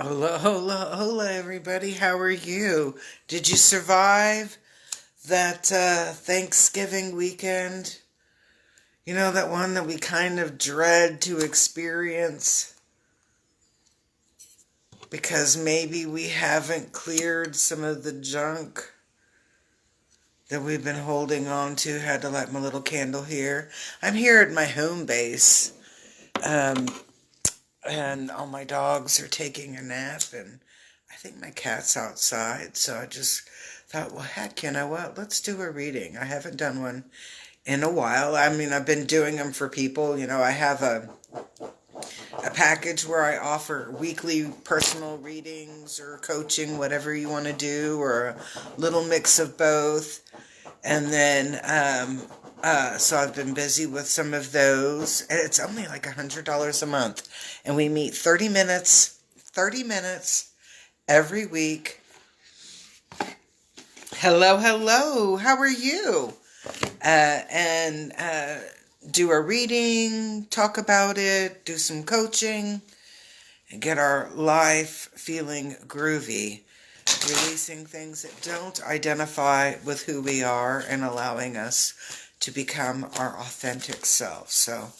Hola, hola, hola, everybody. How are you? Did you survive that Thanksgiving weekend? You know, that one that we kind of dread to experience because maybe we haven't cleared some of the junk that we've been holding on to. Had to light my little candle here. I'm here at my home base, um, and all my dogs are taking a nap, and I think my cat's outside, so I just thought, well, heck, you know what? Let's do a reading. I haven't done one in a while. I mean, I've been doing them for people. You know, I have a package where I offer weekly personal readings or coaching, whatever you want to do, or a little mix of both. And then, so I've been busy with some of those. And it's only like $100 a month. And we meet 30 minutes every week. Hello, hello. How are you? And do a reading, talk about it, do some coaching, and get our life feeling groovy, releasing things that don't identify with who we are and allowing us to become our authentic self. So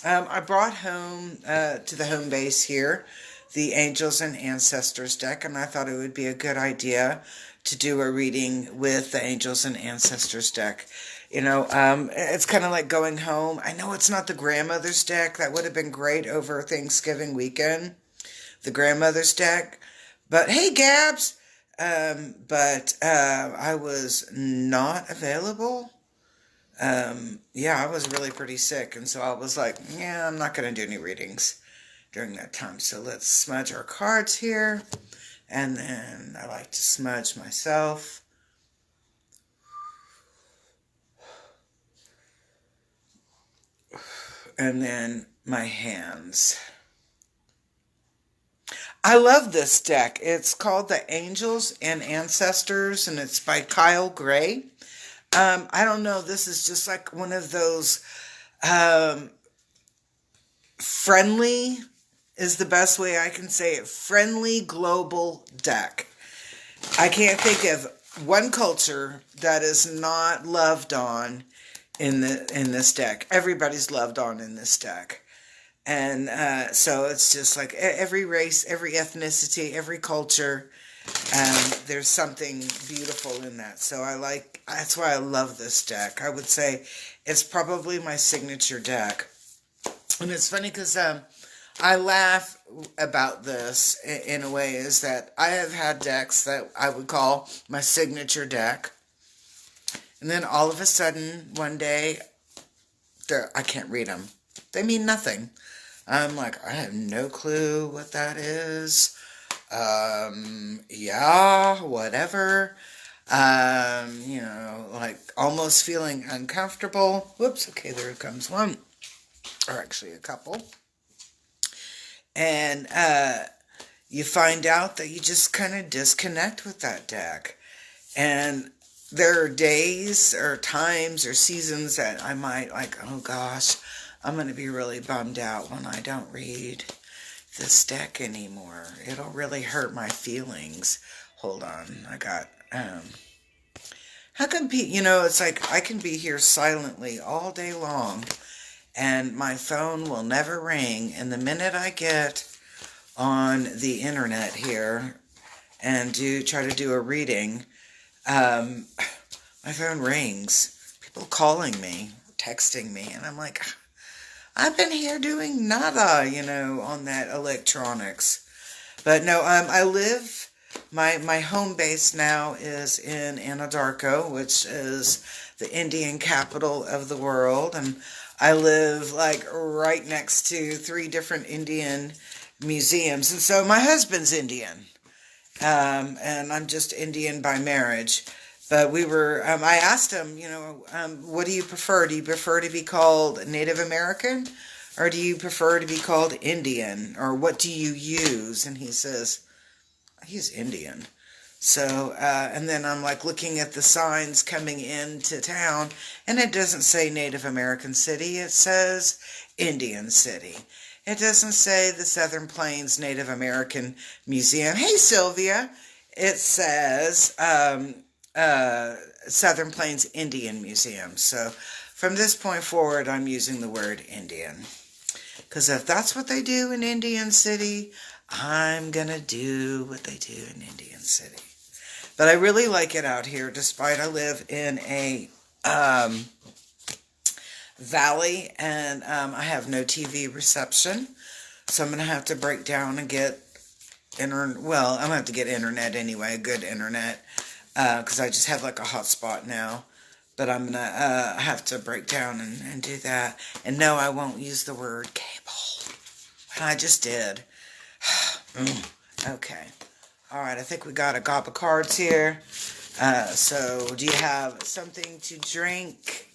I brought home to the home base here the Angels and Ancestors deck, and I thought it would be a good idea to do a reading with the Angels and Ancestors deck. You know, it's kind of like going home. I know it's not the grandmother's deck. That would have been great over Thanksgiving weekend, the grandmother's deck. But hey, Gabs! But I was not available. Yeah, I was really pretty sick, and so I was like, yeah, I'm not going to do any readings during that time. So let's smudge our cards here, and then I like to smudge myself. And then my hands. I love this deck. It's called The Angels and Ancestors, and it's by Kyle Gray. I don't know. This is just like one of those friendly is the best way I can say it. Friendly global deck. I can't think of one culture that is not loved on in this deck. Everybody's loved on in this deck. And so it's just like every race, every ethnicity, every culture, there's something beautiful in that. So that's why I love this deck. I would say it's probably my signature deck. And it's funny because I laugh about this in a way is that I have had decks that I would call my signature deck. And then all of a sudden, one day, I can't read them. They mean nothing. I'm like, I have no clue what that is. Yeah, whatever. You know, like almost feeling uncomfortable. Whoops, okay, there comes one. Or actually a couple. And you find out that you just kind of disconnect with that deck. And there are days or times or seasons that I might like, oh gosh, I'm going to be really bummed out when I don't read this deck anymore. It'll really hurt my feelings. Hold on, I got, how come, you know, it's like I can be here silently all day long and my phone will never ring. And the minute I get on the internet here and try to do a reading, my phone rings. People calling me, texting me, and I'm like, I've been here doing nada, you know, on that electronics. But no, I live, my home base now is in Anadarko, which is the Indian capital of the world, and I live like right next to 3 different Indian museums, and so my husband's Indian, and I'm just Indian by marriage. But I asked him, you know, what do you prefer? Do you prefer to be called Native American? Or do you prefer to be called Indian? Or what do you use? And he says, he's Indian. So, and then I'm like looking at the signs coming into town, and it doesn't say Native American City. It says Indian City. It doesn't say the Southern Plains Native American Museum. Hey, Sylvia. It says Southern Plains Indian Museum. So from this point forward, I'm using the word Indian. Because if that's what they do in Indian City, I'm going to do what they do in Indian City. But I really like it out here, despite I live in a valley and I have no TV reception. So I'm going to have to break down and get internet. Well, I'm going to have to get internet anyway, good internet, because I just have like a hotspot now. But I'm going to have to break down and do that. And no, I won't use the word cable. I just did. Okay. All right, I think we got a gob of cards here. So do you have something to drink?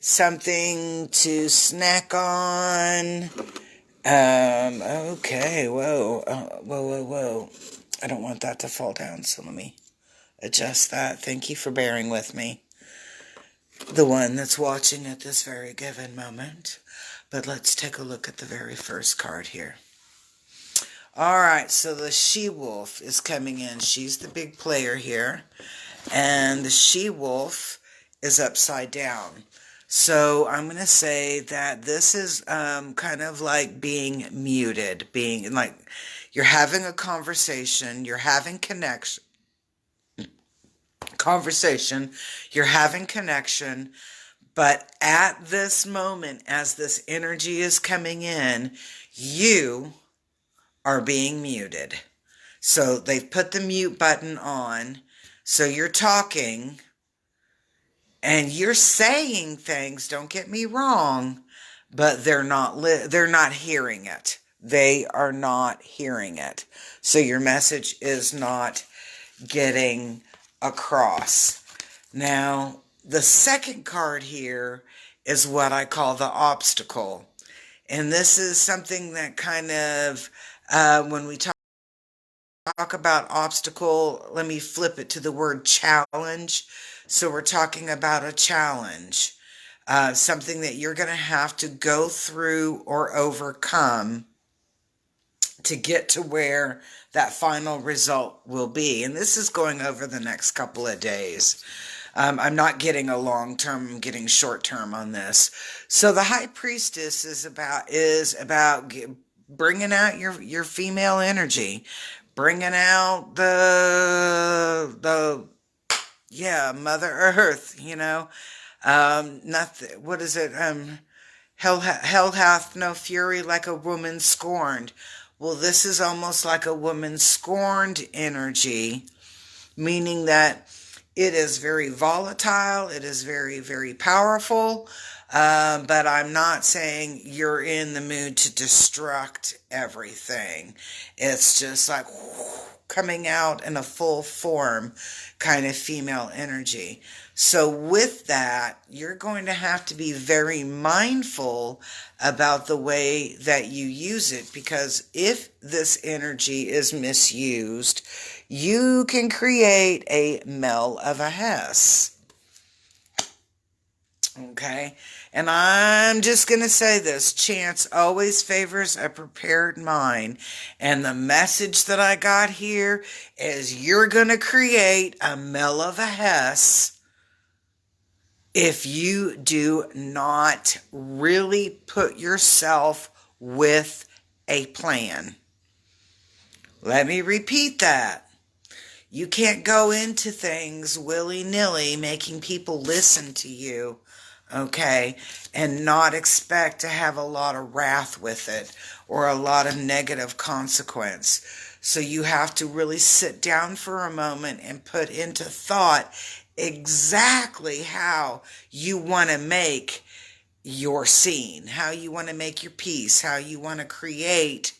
Something to snack on? Okay, whoa. Whoa. I don't want that to fall down, so let me adjust that. Thank you for bearing with me. The one that's watching at this very given moment. But let's take a look at the very first card here. Alright, so the she-wolf is coming in. She's the big player here. And the she-wolf is upside down. So I'm going to say that this is kind of like being muted. Being like you're having a conversation. You're having connection. You're having connection. But at this moment, as this energy is coming in, you are being muted. So they've put the mute button on. So you're talking and you're saying things, don't get me wrong, but they're not hearing it. They are not hearing it. So your message is not getting across. Now, the second card here is what I call the obstacle. And this is something that kind of, when we talk about obstacle, let me flip it to the word challenge. So we're talking about a challenge, something that you're going to have to go through or overcome to get to where that final result will be. And this is going over the next couple of days. I'm not getting a long term, I'm getting short term on this. So the High Priestess is about bringing out your female energy, bringing out the Mother Earth, nothing, what is it? Hell hath no fury like a woman scorned. Well, this is almost like a woman scorned energy, meaning that it is very volatile. It is very, very powerful. But I'm not saying you're in the mood to destruct everything. It's just like coming out in a full form kind of female energy. So with that, you're going to have to be very mindful about the way that you use it, because if this energy is misused, you can create a Mel of a Hess. Okay? And I'm just going to say this. Chance always favors a prepared mind. And the message that I got here is you're going to create a Mel of a Hess if you do not really put yourself with a plan. Let me repeat that. You can't go into things willy-nilly making people listen to you, okay, and not expect to have a lot of wrath with it or a lot of negative consequence. So you have to really sit down for a moment and put into thought exactly how you want to make your scene, how you want to make your piece, how you want to create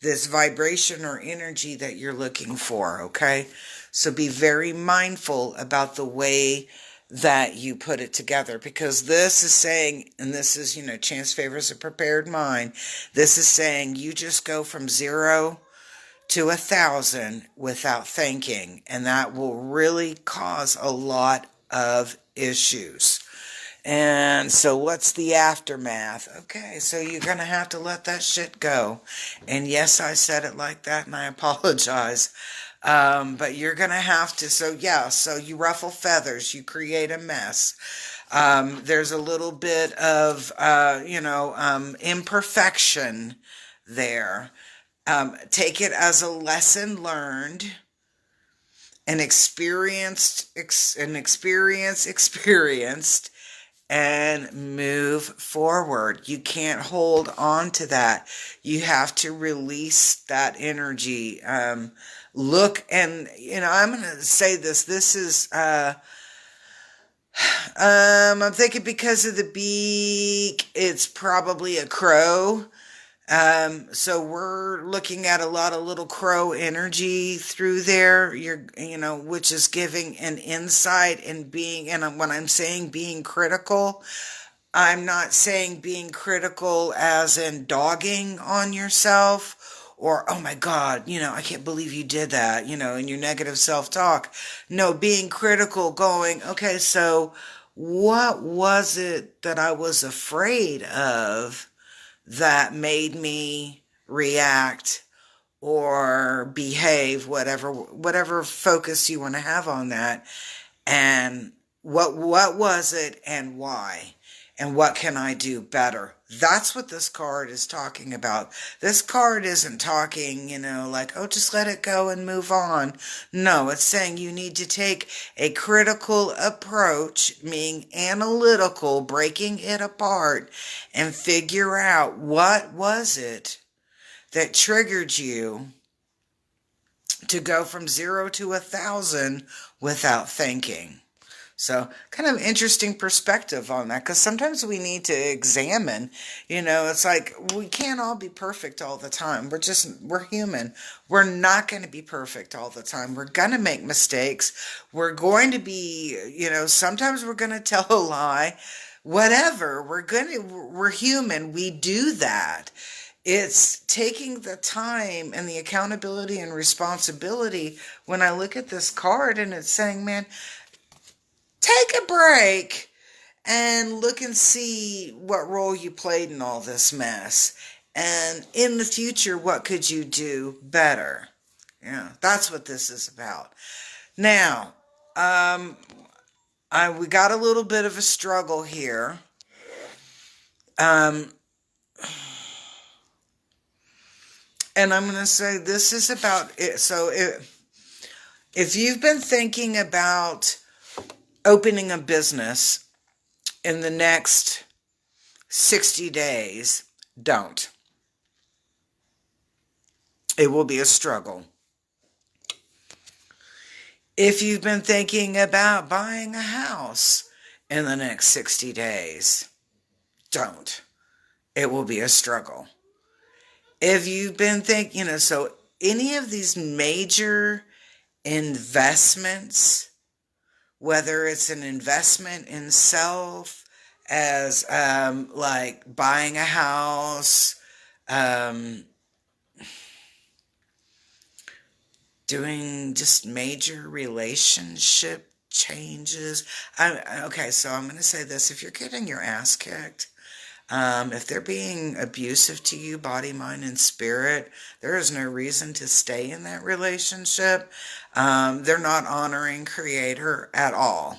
this vibration or energy that you're looking for, okay? So be very mindful about the way that you put it together, because this is saying, and this is, chance favors a prepared mind. This is saying you just go from 0 to 1,000 without thinking, and that will really cause a lot of issues. And so what's the aftermath? Okay, so you're going to have to let that shit go. And yes, I said it like that and I apologize. But you're going to have to, so yeah, so you ruffle feathers, you create a mess. There's a little bit of, imperfection there. Take it as a lesson learned, an experience experienced, and move forward. You can't hold on to that. You have to release that energy. Look, and I'm going to say this. This is, I'm thinking because of the beak, it's probably a crow. So we're looking at a lot of little crow energy through there, which is giving an insight and being, and when I'm saying being critical, I'm not saying being critical as in dogging on yourself or, oh my God, I can't believe you did that, in your negative self-talk. No, being critical, going, okay, so what was it that I was afraid of that made me react or behave, whatever focus you want to have on that, and what was it and why, and what can I do better? That's what this card is talking about. This card isn't talking, like, oh, just let it go and move on. No, it's saying you need to take a critical approach, meaning analytical, breaking it apart, and figure out what was it that triggered you to go from 0 to 1,000 without thinking. So kind of interesting perspective on that, because sometimes we need to examine, it's like we can't all be perfect all the time. We're human. We're not going to be perfect all the time. We're going to make mistakes. We're going to be, sometimes we're going to tell a lie, whatever. We're human. We do that. It's taking the time and the accountability and responsibility. When I look at this card and it's saying, man, take a break and look and see what role you played in all this mess. And in the future, what could you do better? Yeah, that's what this is about. Now, we got a little bit of a struggle here. And I'm going to say this is about it. So if you've been thinking about opening a business in the next 60 days, don't. It will be a struggle. If you've been thinking about buying a house in the next 60 days, don't. It will be a struggle. If you've been thinking, so any of these major investments, whether it's an investment in self, as like buying a house, doing just major relationship changes. Okay, so I'm going to say this. If you're getting your ass kicked, if they're being abusive to you, body, mind, and spirit, there is no reason to stay in that relationship. They're not honoring Creator at all.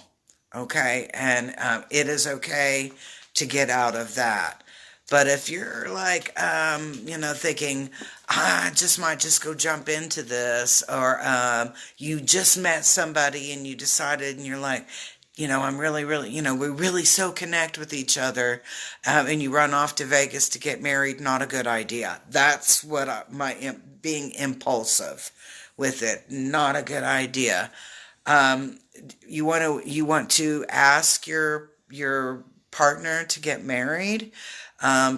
Okay? And it is okay to get out of that. But if you're like, thinking, I might just go jump into this, or you just met somebody and you decided and you're like, I'm really, really, we really so connect with each other, and you run off to Vegas to get married, not a good idea. That's what being impulsive with it, not a good idea. You want to ask your partner to get married.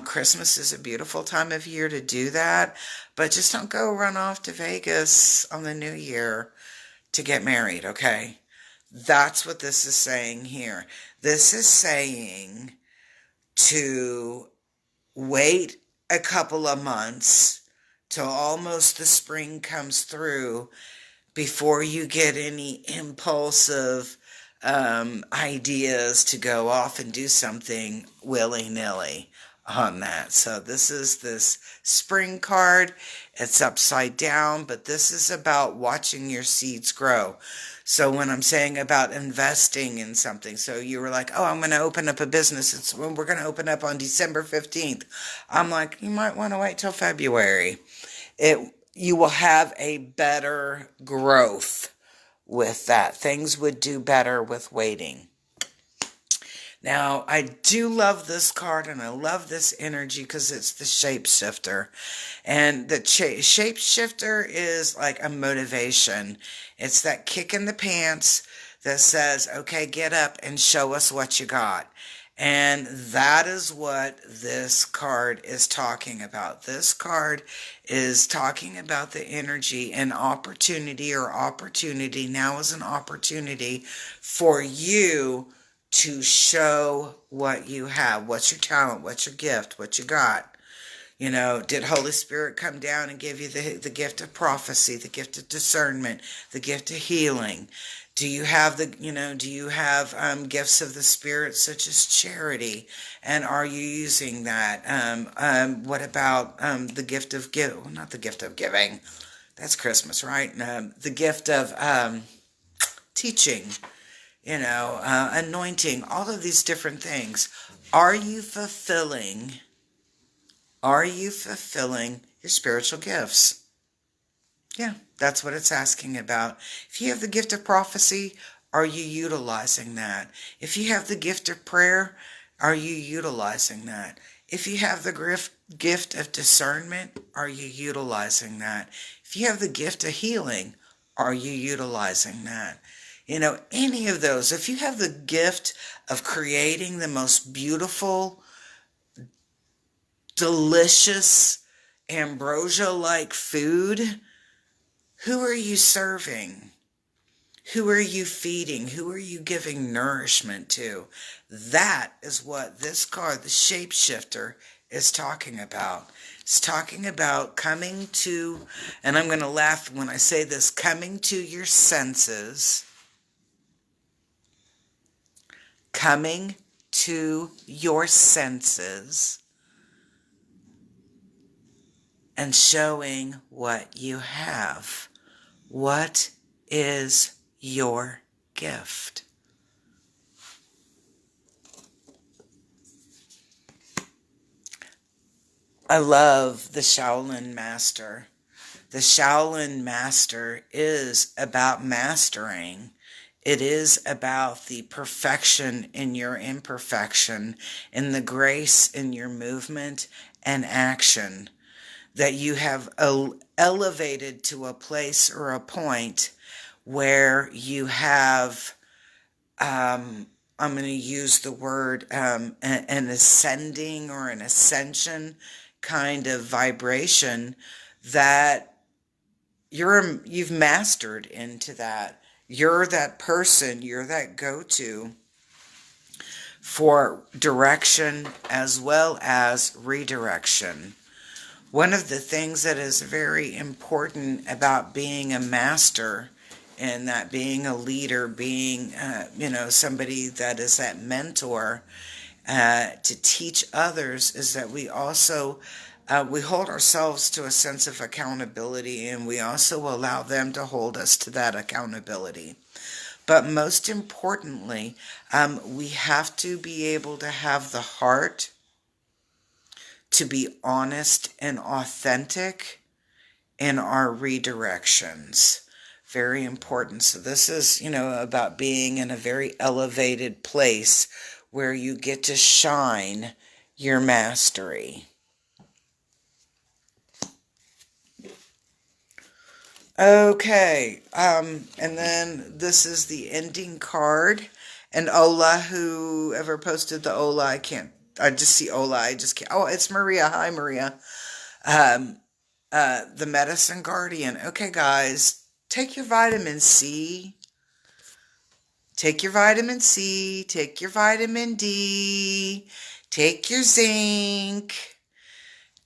Christmas is a beautiful time of year to do that, but just don't go run off to Vegas on the new year to get married, okay? That's what this is saying here. This is saying to wait a couple of months till almost the spring comes through before you get any impulsive ideas to go off and do something willy-nilly on that. So this is this spring card. It's upside down, but this is about watching your seeds grow. So when I'm saying about investing in something, so you were like, oh, I'm going to open up a business. It's when we're going to open up on December 15th. I'm like, you might want to wait till February. You will have a better growth with that. Things would do better with waiting. Now, I do love this card and I love this energy because it's the shapeshifter. And the shapeshifter is like a motivation. It's that kick in the pants that says, okay, get up and show us what you got. And that is what this card is talking about. This card is talking about the energy and opportunity, or opportunity. Now is an opportunity for you to show what you have. What's your talent? What's your gift? What you got? You know, did Holy Spirit come down and give you the gift of prophecy, the gift of discernment, the gift of healing? Do you have gifts of the Spirit such as charity? And are you using that? What about the gift of give? Well, not the gift of giving. That's Christmas, right? The gift of teaching, anointing, all of these different things. Are you fulfilling your spiritual gifts? Yeah, that's what it's asking about. If you have the gift of prophecy, are you utilizing that? If you have the gift of prayer, are you utilizing that? If you have the gift of discernment, are you utilizing that? If you have the gift of healing, are you utilizing that? Any of those. If you have the gift of creating the most beautiful, delicious, ambrosia-like food, who are you serving? Who are you feeding? Who are you giving nourishment to? That is what this card, the shapeshifter, is talking about. It's talking about coming to, and I'm going to laugh when I say this, coming to your senses. Coming to your senses and showing what you have. What is your gift? I love the Shaolin Master. The Shaolin Master is about mastering. It is about the perfection in your imperfection, in the grace in your movement and action, that you have elevated to a place or a point where you have, I'm going to use the word, an ascending or an ascension kind of vibration that you've mastered into that. You're that person, you're that go-to for direction as well as redirection. One of the things that is very important about being a master, and that being a leader, being, somebody that is that mentor to teach others, is that we also we hold ourselves to a sense of accountability, and we also allow them to hold us to that accountability. But most importantly, we have to be able to have the heart to be honest and authentic in our redirections. Very important. So this is, about being in a very elevated place where you get to shine your mastery. Okay, and then this is the ending card. And Ola, whoever posted the Ola, I just see Ola, I just can't, oh, it's Maria. Hi, Maria. The Medicine Guardian. Okay, guys, take your vitamin C. Take your vitamin C. Take your vitamin D. Take your zinc.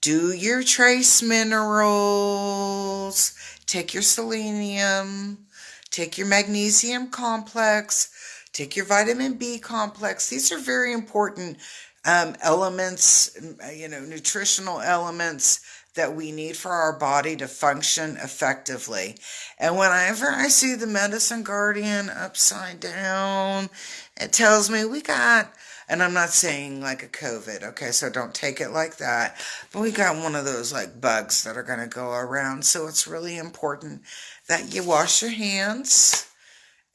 Do your trace minerals. Take your selenium. Take your magnesium complex. Take your vitamin B complex. These are very important elements, nutritional elements that we need for our body to function effectively. And whenever I see the medicine guardian upside down, it tells me we got, and I'm not saying like a COVID, okay, so don't take it like that, but we got one of those like bugs that are going to go around. So it's really important that you wash your hands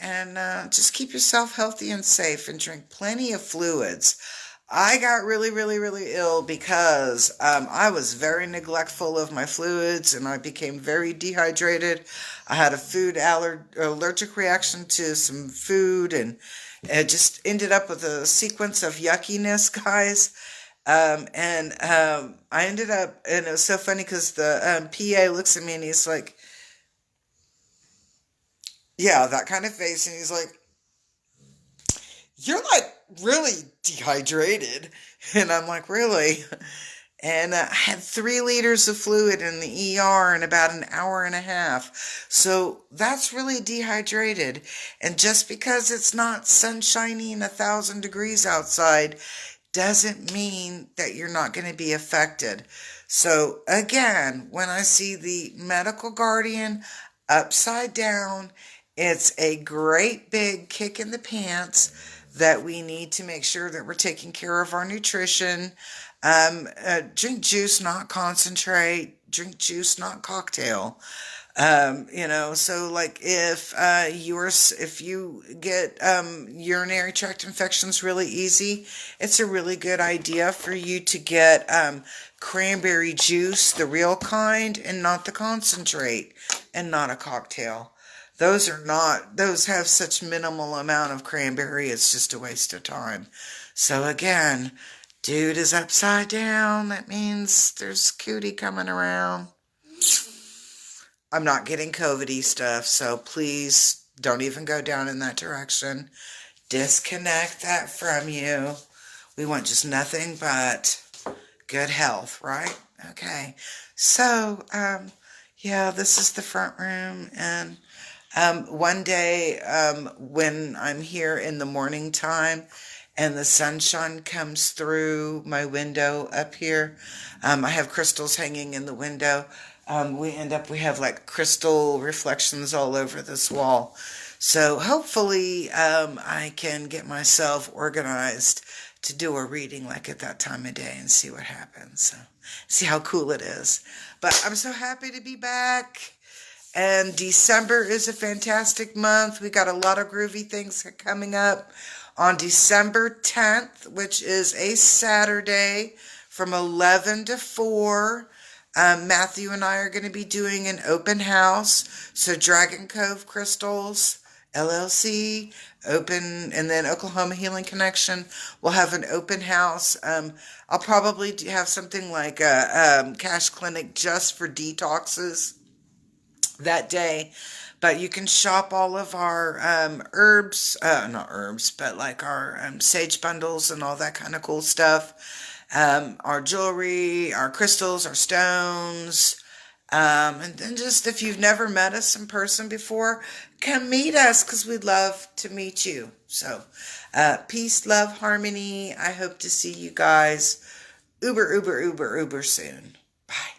and just keep yourself healthy and safe and drink plenty of fluids. I got really, really, really ill because I was very neglectful of my fluids and I became very dehydrated. I had a allergic reaction to some food and it just ended up with a sequence of yuckiness, guys. I ended up, and it was so funny because the PA looks at me and he's like, yeah, that kind of face. And he's like, you're like really dehydrated. And I'm like, really? And I had 3 liters of fluid in the ER in about an hour and a half. So that's really dehydrated. And just because it's not sunshiny and 1,000 degrees outside doesn't mean that you're not going to be affected. So again, when I see the medical guardian upside down, it's a great big kick in the pants that we need to make sure that we're taking care of our nutrition. Drink juice, not concentrate. Drink juice, not cocktail. So like if you get urinary tract infections really easy, it's a really good idea for you to get cranberry juice, the real kind, and not the concentrate, and not a cocktail. Those have such minimal amount of cranberry, it's just a waste of time. So again, dude is upside down. That means there's cootie coming around. I'm not getting COVID-y stuff, so please don't even go down in that direction. Disconnect that from you. We want just nothing but good health, right? Okay. So, this is the front room, and one day, when I'm here in the morning time and the sunshine comes through my window up here, I have crystals hanging in the window. We have like crystal reflections all over this wall. So hopefully, I can get myself organized to do a reading like at that time of day and see what happens. So see how cool it is. But I'm so happy to be back. And December is a fantastic month. We got a lot of groovy things coming up on December 10th, which is a Saturday from 11 to 4. Matthew and I are going to be doing an open house. So Dragon Cove Crystals, LLC, open, and then Oklahoma Healing Connection will have an open house. I'll probably have something like a cash clinic just for detoxes that day, but you can shop all of our not herbs, but like our sage bundles and all that kind of cool stuff, our jewelry, our crystals, our stones, and then just if you've never met us in person before, come meet us because we'd love to meet you. So peace, love, harmony. I hope to see you guys uber soon. Bye.